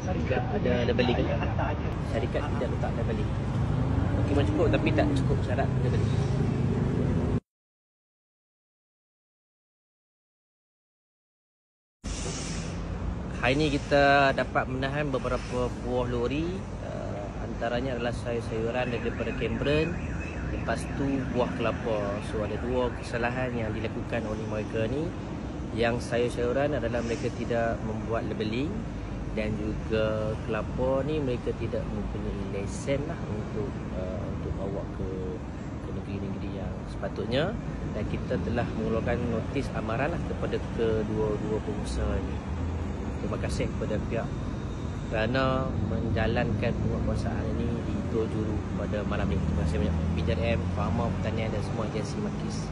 tidak ada labeling. Syarikat tidak letak labeling. Dokumen cukup tapi tak cukup syarat labeling. Hari ini kita dapat menahan beberapa buah lori, antaranya adalah sayur-sayuran daripada Cameron, lepas tu buah kelapa. So ada dua kesalahan yang dilakukan oleh mereka ni. Yang sayur-sayuran adalah mereka tidak membuat labeling, dan juga kelapa ni mereka tidak mempunyai lesen lah untuk bawa ke negeri-negeri yang sepatutnya, dan kita telah mengeluarkan notis amaran lah kepada kedua-dua pengusaha ini. Terima kasih kepada pihak kerana menjalankan penguasaan ini di Tol Juru pada malam ini. Terima kasih banyak PJRM, Farma Pertanian dan semua agensi Makis.